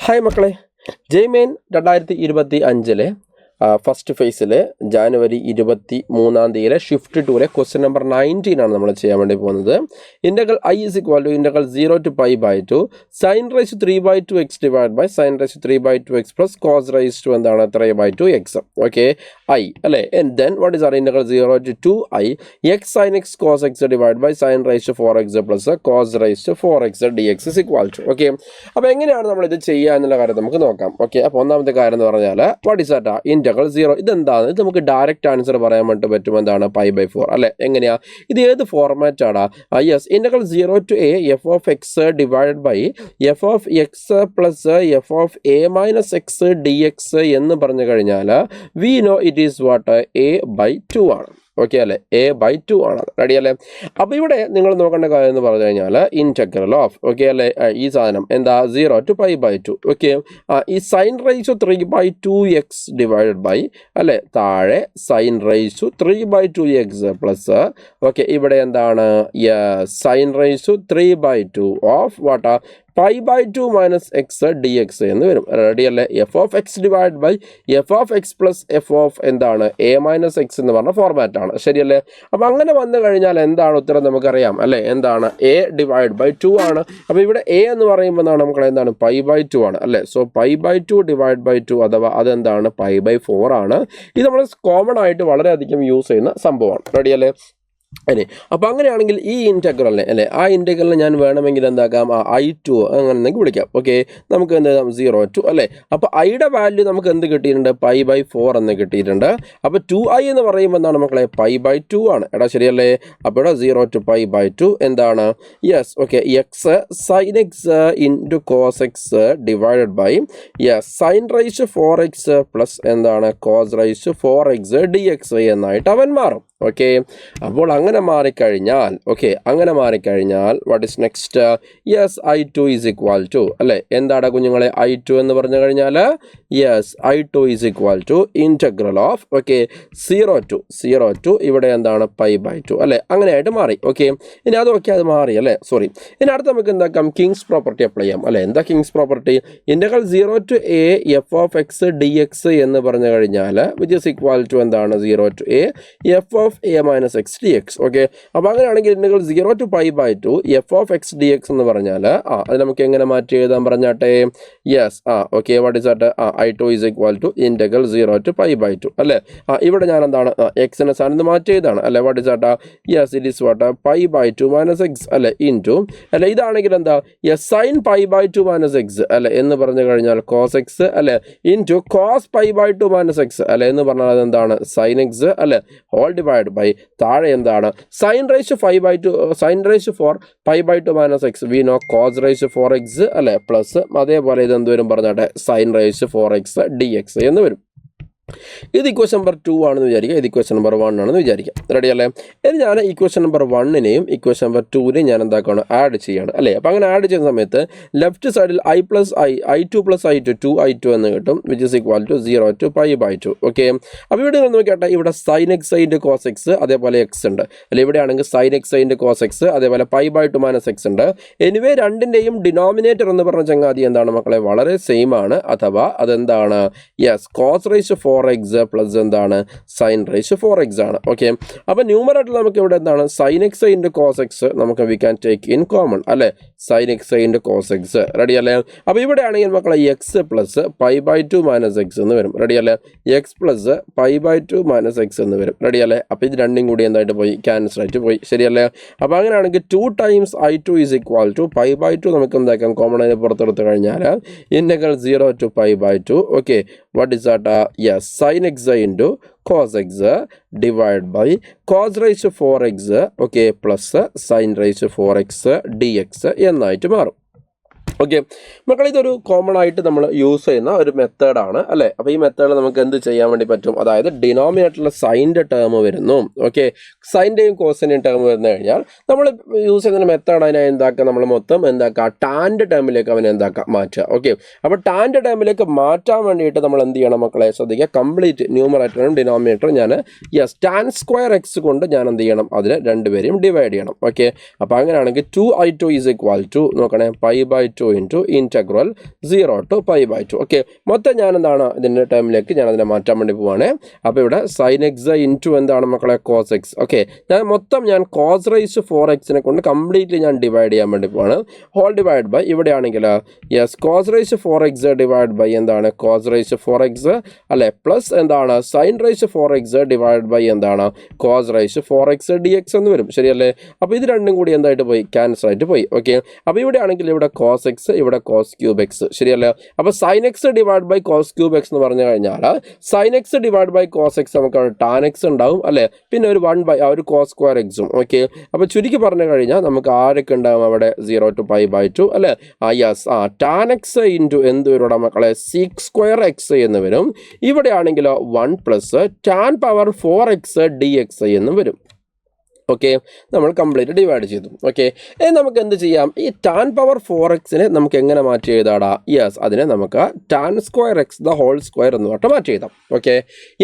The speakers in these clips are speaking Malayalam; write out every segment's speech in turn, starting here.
ഹായ് മക്കളെ, ജെയ്മെയിൻ 2025 ഫസ്റ്റ് ഫേസിൽ ജാനുവരി 23 ഷിഫ്റ്റ് 2 ക്വസ്റ്റ്യൻ നമ്പർ 19 ആണ് നമ്മൾ ചെയ്യാൻ വേണ്ടി പോകുന്നത്. Integral I is equal to integral 0 to pi by 2 sin raised to 3 by 2x divided by sin raised to 3 by 2x plus cos raised to എന്താണ് 3 by 2x. ഓക്കെ, I അല്ലേ. And then what is our integral 0 to 2i x sin x cos x divided by sin raised to 4x plus cos raised to 4x dx is equal to. Okay, അപ്പോൾ എങ്ങനെയാണ് നമ്മളിത് ചെയ്യുക എന്നുള്ള കാര്യം നമുക്ക് നോക്കാം. ഓക്കെ, അപ്പോൾ ഒന്നാമത്തെ കാര്യം എന്ന് പറഞ്ഞാൽ വാട്ട് ഇസ് ദാറ്റ് ഇന്റഗ്രൽ 0. ഇതെന്താണ്? ഇത് നമുക്ക് ഡയറക്റ്റ് ആൻസർ പറയാൻ വേണ്ടി പറ്റും. എന്താണ്? പൈ ബൈ 4 അല്ലേ. എങ്ങനെയാ ഇത്? ഏത് ഫോർമാറ്റ് ആണ്? Yes, integral 0 to a f of x divide by f of x plus f of a minus x dx എന്ന് പറഞ്ഞു കഴിഞ്ഞാൽ we know it is what a by 2 ആണ്. ഓക്കെ അല്ലേ, a by 2 ആണ്. റെഡി അല്ലേ? അപ്പോൾ ഇവിടെ നിങ്ങൾ നോക്കേണ്ട കാര്യം എന്ന് പറഞ്ഞു കഴിഞ്ഞാൽ ഇൻറ്റഗ്രൽ ഓഫ് ഓക്കെ അല്ലേ ഈ സാധനം എന്താ 0 to pi by 2. ഓക്കെ, ഈ sine raise to 3 by 2x divided by അല്ലേ താഴെ sine raise to 3 by 2x plus okay ഇവിടെ എന്താണ് sine raise to 3 by 2 of what pi by 2 minus X D X എന്ന് വരും. റെഡി അല്ലേ? F of x divide by f of x plus f of എന്താണ് എ മൈനസ് എക്സ് എന്ന് പറഞ്ഞ ഫോർമാറ്റ് ആണ്. ശരിയല്ലേ? അപ്പം അങ്ങനെ വന്നു കഴിഞ്ഞാൽ എന്താണ് ഉത്തരം നമുക്കറിയാം അല്ലേ. എന്താണ്? എ ഡിവൈഡ് ബൈ 2 ആണ്. അപ്പോൾ ഇവിടെ എ എന്ന് പറയുമ്പോൾ നമുക്ക് എന്താണ് പൈ ബൈ 2 ആണ് അല്ലേ. So pi by 2 divide by 2 അഥവാ അതെന്താണ് പൈ ബൈ 4 ആണ്. ഇത് നമ്മൾ കോമൺ ആയിട്ട് വളരെയധികം യൂസ് ചെയ്യുന്ന സംഭവമാണ്. റെഡി അല്ലേ? അല്ലേ, അപ്പോൾ അങ്ങനെയാണെങ്കിൽ ഈ ഇൻറ്റഗ്രലിനെ അല്ലേ ആ ഇൻറ്റഗ്രലിനെ ഞാൻ വേണമെങ്കിൽ എന്താക്കാം I2 അങ്ങനെ എന്തെങ്കിലും വിളിക്കാം. ഓക്കെ, നമുക്ക് എന്താ 0 to അല്ലേ. അപ്പോൾ ഐയുടെ വാല്യൂ നമുക്ക് എന്ത് കിട്ടിയിട്ടുണ്ട്? പൈ ബൈ 4 എന്ന് കിട്ടിയിട്ടുണ്ട്. അപ്പോൾ 2i എന്ന് പറയുമ്പോൾ എന്താണ് മക്കളെ? പൈ ബൈ 2 ആണ്. എടാ ശരിയല്ലേ? അപ്പോൾ ഇവിടെ 0 to pi by 2 എന്താണ്? Yes, okay, x sine X into cos x divided by yes sine raise 4x plus എന്താണ് കോസ് റൈസ് 4x dx എന്നായിട്ട് അവൻ മാറും. ഓക്കെ, അപ്പോൾ അങ്ങനെ മാറിക്കഴിഞ്ഞാൽ what is next? Yes I2 is equal to അല്ലേ. എന്താണ് കുഞ്ഞുങ്ങളെ I2 എന്ന് പറഞ്ഞു കഴിഞ്ഞാൽ? Yes, I2 is equal to integral of okay 0 to ഇവിടെ എന്താണ് പൈ ബൈ 2 അല്ലേ. അങ്ങനെയായിട്ട് മാറി. ഓക്കെ, ഇനി അതൊക്കെ അത് മാറി അല്ലേ. സോറി, ഇനി അടുത്ത് നമുക്ക് എന്താക്കാം? കിങ്സ് പ്രോപ്പർട്ടി അപ്ലൈ ചെയ്യാം അല്ലേ. എന്താ Kings property? Integral 0 to a F of X D X എന്ന് പറഞ്ഞു കഴിഞ്ഞാൽ വിച്ച് ഇസ് ഈക്വൽ ടു എന്താണ് 0 to a F of A minus X D X. Okay, അപ്പോൾ അങ്ങനെയാണെങ്കിൽ integral 0 to pi by 2 F of X D X എന്ന് പറഞ്ഞാൽ അത് നമുക്ക് എങ്ങനെ മാറ്റി എഴുതാൻ പറഞ്ഞാട്ടെ? Yes, okay, what is that? I2 is equal to integral 0 to pi by 2 അല്ലേ. ഇവിടെ ഞാൻ എന്താണ് എക്സിനെ സ്ഥാനത്ത് മാറ്റി എഴുതാണ് അല്ലേ. What is that? Yes, it is what pi by 2 minus X അല്ലേ ഇൻറ്റു അല്ലെ. ഇതാണെങ്കിൽ എന്താ yes sine pi by 2 minus X അല്ലെ എന്ന് പറഞ്ഞു കഴിഞ്ഞാൽ കോസ് എക്സ് അല്ലെ into cos pi by 2 minus X അല്ലെ എന്ന് പറഞ്ഞാൽ അതെന്താണ് സൈൻ എക്സ് അല്ലെ ഹോൾ ഡിവൈഡ് ബൈ താഴെ എന്താണ് sine raise 5 by 2 sine raise 4 pi by 2 minus X we know cos raise 4x അല്ലെ പ്ലസ് അതേപോലെ ഇത് എന്ത് വരും പറഞ്ഞാട്ടെ സൈൻ റൈസ് 4x dx എന്ന് വരും. ഇത് ഇക്വേഷൻ നമ്പർ 2 ആണെന്ന് വിചാരിക്കുക, ഇത് ഇക്വേഷൻ നമ്പർ 1 ആണെന്ന് വിചാരിക്കാം. റെഡി അല്ലേ? ഇനി ഞാൻ ഇക്വേഷൻ നമ്പർ 1നെയും ഇക്വേഷൻ നമ്പർ 2നെയും ഞാൻ എന്താക്കുകയാണ് ആഡ് ചെയ്യാണ് അല്ലേ. അപ്പോൾ അങ്ങനെ ആഡ് ചെയ്യുന്ന സമയത്ത് ലെഫ്റ്റ് സൈഡിൽ I2 പ്ലസ് I2 2i2 എന്ന് കിട്ടും which is equal to 0 to pi by 2. Okay, അപ്പോൾ ഇവിടെ നിങ്ങൾ നോക്കിയാട്ടെ ഇവിടെ sine X into cos X അതേപോലെ എക്സ് ഉണ്ട് അല്ലെ. ഇവിടെയാണെങ്കിൽ sine X into cos X അതേപോലെ പൈ ബൈ 2 മൈനസ് എക്സ് ഉണ്ട്. എനിവേ രണ്ടിൻ്റെയും ഡിനോമിനേറ്റർ എന്ന് പറഞ്ഞ ചങ്ങാതി എന്താണ് മക്കളെ? വളരെ സെയിം ആണ്. അഥവാ അതെന്താണ് yes cos raise 4x plus എന്താണ് സൈൻ റൈസ് 4x ആണ്. ഓക്കെ, അപ്പോൾ ന്യൂമറേറ്റർ നമുക്ക് ഇവിടെ എന്താണ് sine X into cos X നമുക്ക് we can take in common അല്ലേ. Sine X into cos x. Ready അല്ലേ? അപ്പോൾ ഇവിടെ ആണെങ്കിൽ മക്കളെ x plus pi by 2 minus x എന്ന് വരും. റെഡി അല്ലേ? X plus pi by 2 minus x എന്ന് വരും. റെഡി അല്ലേ? അപ്പോൾ ഇത് രണ്ടും കൂടി എന്തായിട്ട് പോയി ക്യാൻസൽ ആയിട്ട് പോയി. ശരിയല്ലേ? അപ്പോൾ അങ്ങനെയാണെങ്കിൽ 2 times I2 is equal to pi by 2 നമുക്ക് എന്താക്കാം കോമൺ ആയിട്ട് പുറത്തെടുത്ത് കഴിഞ്ഞാൽ ഇൻറ്റഗ്രൽ 0 to pi by 2 okay what is that? Yes sine X into cos x divided by cos raised to 4x okay plus sine raise 4x dx എന്നായിട്ട് മാറും. ഓക്കെ മക്കളെ, ഇതൊരു കോമൺ ആയിട്ട് നമ്മൾ യൂസ് ചെയ്യുന്ന ഒരു മെത്തേഡാണ് അല്ലേ. അപ്പോൾ ഈ മെത്തേഡ് നമുക്ക് എന്ത് ചെയ്യാൻ വേണ്ടി പറ്റും? അതായത് ഡിനോമിനേറ്ററിൽ സൈൻ്റെ ടേം വരുന്നു. ഓക്കെ, സൈൻ്റെയും കോസിൻ്റെയും ടേം വരുന്നു കഴിഞ്ഞാൽ നമ്മൾ യൂസ് ചെയ്യുന്ന മെത്തേഡ് അതിനെ എന്താക്കുക നമ്മൾ മൊത്തം എന്താക്കുക ടാൻ്റെ ടേമിലേക്ക് അവനെ എന്താക്കുക മാറ്റുക. ഓക്കെ, അപ്പോൾ ടാൻ്റെ ടേമിലേക്ക് മാറ്റാൻ വേണ്ടിയിട്ട് നമ്മൾ എന്ത് ചെയ്യണം മക്കളെ? ശ്രദ്ധിക്കുക, കംപ്ലീറ്റ് ന്യൂമറേറ്ററും ഡിനോമിനേറ്ററും ഞാൻ യെസ് ടാൻ സ്ക്വയർ എക്സ് കൊണ്ട് ഞാൻ എന്ത് ചെയ്യണം? അതിനെ രണ്ടുപേരെയും ഡിവൈഡ് ചെയ്യണം. ഓക്കെ, അപ്പോൾ അങ്ങനെയാണെങ്കിൽ 2i2 ഈസ് ഈക്വൽ ടു നോക്കണേ pi by 2 2 into integral 0 to pi by 2. Okay, മൊത്തം ഞാൻ എന്താണ് ഇതിൻ്റെ ടൈമിലേക്ക് ഞാൻ അതിനെ മാറ്റാൻ വേണ്ടി പോവാണ്. അപ്പോൾ ഇവിടെ സൈൻ എക്സ് ഇൻറ്റു എന്താണ് മക്കളെ കോസ് എക്സ്. ഓക്കെ, ഞാൻ കോസ് റൈസ് 4x കൊണ്ട് കംപ്ലീറ്റ്ലി ഞാൻ ഡിവൈഡ് ചെയ്യാൻ വേണ്ടി പോവാണ്. ഹോൾ ഡിവൈഡ് ബൈ ഇവിടെയാണെങ്കിൽ yes cos raise 4x divide by എന്താണ് കോസ് റൈസ് 4x അല്ലെ, പ്ലസ് എന്താണ് sine raise 4x divide by എന്താണ് കോസ് റൈസ് 4x dx എന്ന് വരും. ശരിയല്ലേ? അപ്പോൾ ഇത് രണ്ടും കൂടി എന്തായിട്ട് പോയി, ക്യാൻസൽ ആയിട്ട് പോയി. ഓക്കെ, അപ്പോൾ ഇവിടെ ആണെങ്കിൽ ഇവിടെ കോസ് എക്സ്, ഇവിടെ കോസ് ക്യൂബ് എക്സ്. ശരിയല്ലേ? അപ്പോൾ sine X divide by cos cube X എന്ന് പറഞ്ഞു കഴിഞ്ഞാൽ sine X divide by cos X നമുക്ക് ടാൻ എക്സ് ഉണ്ടാവും അല്ലേ, പിന്നെ ഒരു 1 ബൈ ഒരു കോസ് സ്ക്വയർ എക്സും. ഓക്കെ, അപ്പോൾ ചുരുക്കി പറഞ്ഞു കഴിഞ്ഞാൽ നമുക്ക് ആരൊക്കെ ഉണ്ടാകും അവിടെ 0 to pi by 2 അല്ലേ. യെസ് ടാൻ എക്സ് ഇൻറ്റു എന്ത് വരും ഇവിടെ മക്കളെ സീക്ക് സ്ക്വയർ എക്സ് എന്ന് വരും. ഇവിടെ ആണെങ്കിലോ 1 plus tan power 4x dx എന്നും വരും. ഓക്കെ, നമ്മൾ കംപ്ലീറ്റ് ഡിവൈഡ് ചെയ്തു. ഓക്കെ, നമുക്ക് എന്ത് ചെയ്യാം, ഈ ടാൻ പവർ 4x നമുക്ക് എങ്ങനെ മാറ്റി എഴുതാടാ? യെസ്, അതിനെ നമുക്ക് tan square X the whole square എന്ന് പറഞ്ഞിട്ട് മാറ്റി എഴുതാം. ഓക്കെ,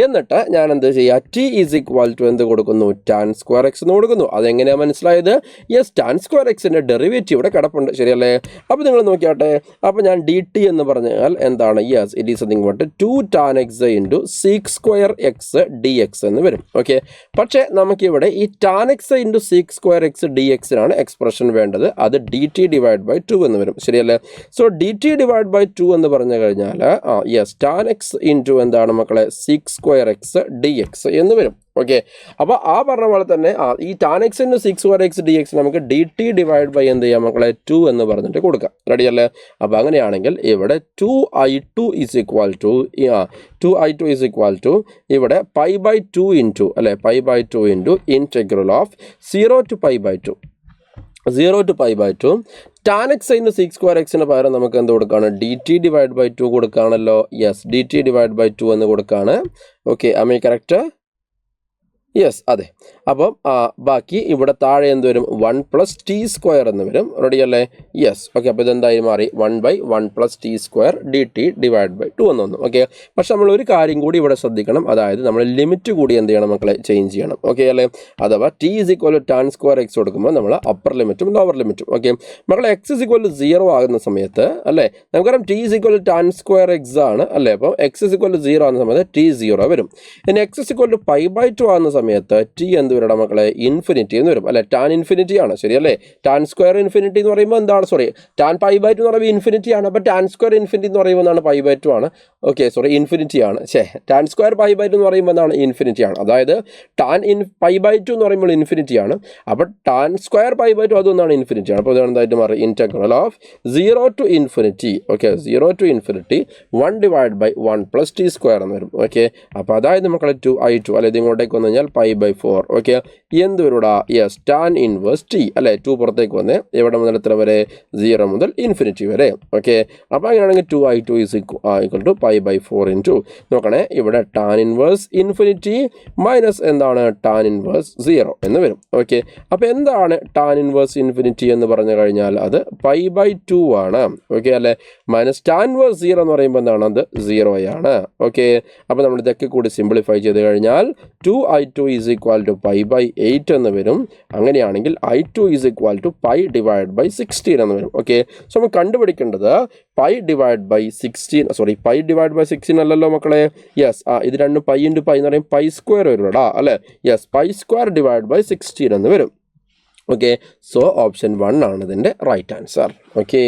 എന്നിട്ട് ഞാൻ എന്ത് ചെയ്യുക, ടി ഈസ് ഈക്വൽ ടു എന്ത് കൊടുക്കുന്നു, ടാൻ സ്ക്വയർ എക്സ് എന്ന് കൊടുക്കുന്നു. അതെങ്ങനെയാണ് മനസ്സിലായത്? യെസ്, ടാൻ സ്ക്വയർ എക്സിൻ്റെ ഡെറിവേറ്റീവ് ഇവിടെ കിടപ്പുണ്ട്. ശരിയല്ലേ? അപ്പോൾ നിങ്ങൾ നോക്കിയാട്ടെ, അപ്പോൾ ഞാൻ ഡി ടി എന്ന് പറഞ്ഞാൽ എന്താണ്? Yes, it is nothing but 2 tan x into sec square x D X എന്ന് വരും. ഓക്കെ, പക്ഷേ നമുക്കിവിടെ ഈ tan x into sec square x d എക്സിനാണ് എക്സ്പ്രഷൻ വേണ്ടത്. അത് ഡി ടി ഡിവൈഡ് ബൈ 2 എന്ന് വരും. ശരിയല്ലേ? So D T divide by 2 എന്ന് പറഞ്ഞു കഴിഞ്ഞാൽ യെസ് ടാൻ എക്സ് ഇൻറ്റു എന്താണ് മക്കളെ seek square x D X എന്ന് വരും. ഓക്കെ, അപ്പോൾ ആ പറഞ്ഞ പോലെ തന്നെ ഈ tan x into sec square x D X നമുക്ക് ഡി ടി ഡിവൈഡ് ബൈ എന്ത് ചെയ്യാം മക്കളെ 2 എന്ന് പറഞ്ഞിട്ട് കൊടുക്കാം. റെഡിയല്ലേ? അപ്പോൾ അങ്ങനെയാണെങ്കിൽ ഇവിടെ 2i2 is equal to 2i2 is equal to ഇവിടെ പൈ ബൈ 2 ഇൻറ്റു അല്ലേ pi by 2 into integral of 0 to pi by 2 0 to pi by 2 tan x into sec square എക്സിന് പകരം നമുക്ക് എന്ത് കൊടുക്കുകയാണ്, ഡി ടി ഡിവൈഡ് ബൈ 2 കൊടുക്കുകയാണല്ലോ. Yes, d T divide by 2 എന്ന് കൊടുക്കുകയാണ്. Okay, am I correct? Yes, അതെ. അപ്പം ബാക്കി ഇവിടെ താഴെ എന്ത് വരും, 1 പ്ലസ് ടി സ്ക്വയർ എന്ന് വരും. റെഡിയല്ലേ? യെസ്. ഓക്കെ, അപ്പോൾ ഇതെന്തായി മാറി, 1 by 1 plus T square D T divide by 2 എന്ന് വന്നു. ഓക്കെ, പക്ഷെ നമ്മൾ ഒരു കാര്യം കൂടി ഇവിടെ ശ്രദ്ധിക്കണം, അതായത് നമ്മൾ ലിമിറ്റ് കൂടി എന്ത് ചെയ്യണം മക്കളെ, ചേഞ്ച് ചെയ്യണം. ഓക്കെ അല്ലേ? അഥവാ T is equal to tan square X കൊടുക്കുമ്പോൾ നമ്മൾ അപ്പർ ലിമിറ്റും ലോവർ ലിമിറ്റും. ഓക്കെ, മക്കളെ എക്സ് ഈസ് ഈക്വൽ ടു 0 ആകുന്ന സമയത്ത് അല്ലേ, നമുക്കറിയാം T is equal to tan square X ആണ് അല്ലേ. അപ്പോൾ എക്സ് ഈസ് ഈക്വൽ ടു 0 ആകുന്ന സമയത്ത് ടി 0 വരും. ഇനി X is equal to pi by 2 ആകുന്ന സമയത്ത് ടി എന്ത് വരണം മക്കളെ, ഇൻഫിനിറ്റി എന്ന് വരും അല്ലെ. ടാൻ ഇൻഫിനിറ്റി ആണ്. ശരിയല്ലേ? ടാൻ സ്ക്വയർ ഇൻഫിനിറ്റി എന്ന് പറയുമ്പോൾ എന്താണ്, സോറി ടാൻ പൈ ബൈ 2 എന്ന് പറയുമ്പോൾ ഇൻഫിനിറ്റി ആണ്. അപ്പോൾ ടാൻ സ്ക്വയർ ഇൻഫിനിറ്റി എന്ന് പറയുമ്പോൾ എന്താണ്, പൈ ബൈ 2 ആണ്. ഓക്കെ, സോറി ഇൻഫിനിറ്റി ആണ്. ടാൻ സ്ക്വയർ പൈ ബൈ 2 എന്ന് പറയുമ്പോൾ എന്താണ്, ഇൻഫിനിറ്റി ആണ്. അതായത് പൈ ബൈ 2 എന്ന് പറയുമ്പോൾ ഇൻഫിനിറ്റി ആണ്. അപ്പോൾ ടാൻ സ്ക്വയർ പൈ ബൈ 2 അതൊന്നാണ് ഇൻഫിനിറ്റി ആണ്. അപ്പോൾ അത് എന്തായിട്ട് മാറി, integral of 0 to infinity. Okay, 0 to infinity 1 divide by 1 plus T square എന്ന് വരും. ഓക്കെ, അപ്പോൾ അതായത് മക്കളെ 2i2 അല്ലെ, ഇത് ഇങ്ങോട്ടേക്ക് വന്നു കഴിഞ്ഞാൽ പൈ ബൈ 4. ഓക്കെ, എന്ത് വരുടാ, യെസ് ടാൻ ഇൻവേഴ്സ് ടി അല്ലേ. 2 പുറത്തേക്ക് വന്ന് എവിടെ മുതൽ എത്ര വരെ, 0 മുതൽ ഇൻഫിനിറ്റി വരെ. ഓക്കെ, അപ്പോൾ അങ്ങനെയാണെങ്കിൽ 2i2 is equal to pi by 4 into നോക്കണേ, ഇവിടെ ടാൻ ഇൻവേഴ്സ് ഇൻഫിനിറ്റി മൈനസ് എന്താണ്, ടാൻ ഇൻവേഴ്സ് 0 എന്ന് വരും. ഓക്കെ, അപ്പോൾ എന്താണ് ടാൻ ഇൻവേഴ്സ് ഇൻഫിനിറ്റി എന്ന് പറഞ്ഞു കഴിഞ്ഞാൽ അത് പൈ ബൈ 2 ആണ്. ഓക്കെ അല്ലേ, മൈനസ് ടാൻ ഇൻവേഴ്സ് 0 എന്ന് പറയുമ്പോൾ എന്താണ്, അത് 0 ആണ്. ഓക്കെ, അപ്പോൾ നമ്മൾ ഇതൊക്കെ കൂടി സിംപ്ലിഫൈ ചെയ്ത് കഴിഞ്ഞാൽ 2i2 is equal to pi by 8 എന്ന് വരും. അങ്ങനെയാണെങ്കിൽ i2 is equal to pi divide by 16 എന്ന് വരും. ഓക്കെ, സോ നമ്മൾ കണ്ടുപിടിക്കേണ്ടത് pi divide by 16, sorry pi divide by 16 അല്ലല്ലോ മക്കളെ. യെസ്, ഇത് രണ്ടും പൈ ഇൻറ്റു പൈ എന്ന് പറയും, പൈ സ്ക്വയർ വരുടാ അല്ലേ. Yes, pi square divide by 16 എന്ന് വരും. ഓക്കെ, സോ ഓപ്ഷൻ 1 ആണ് ഇതിൻ്റെ റൈറ്റ് ആൻസർ. ഓക്കെ.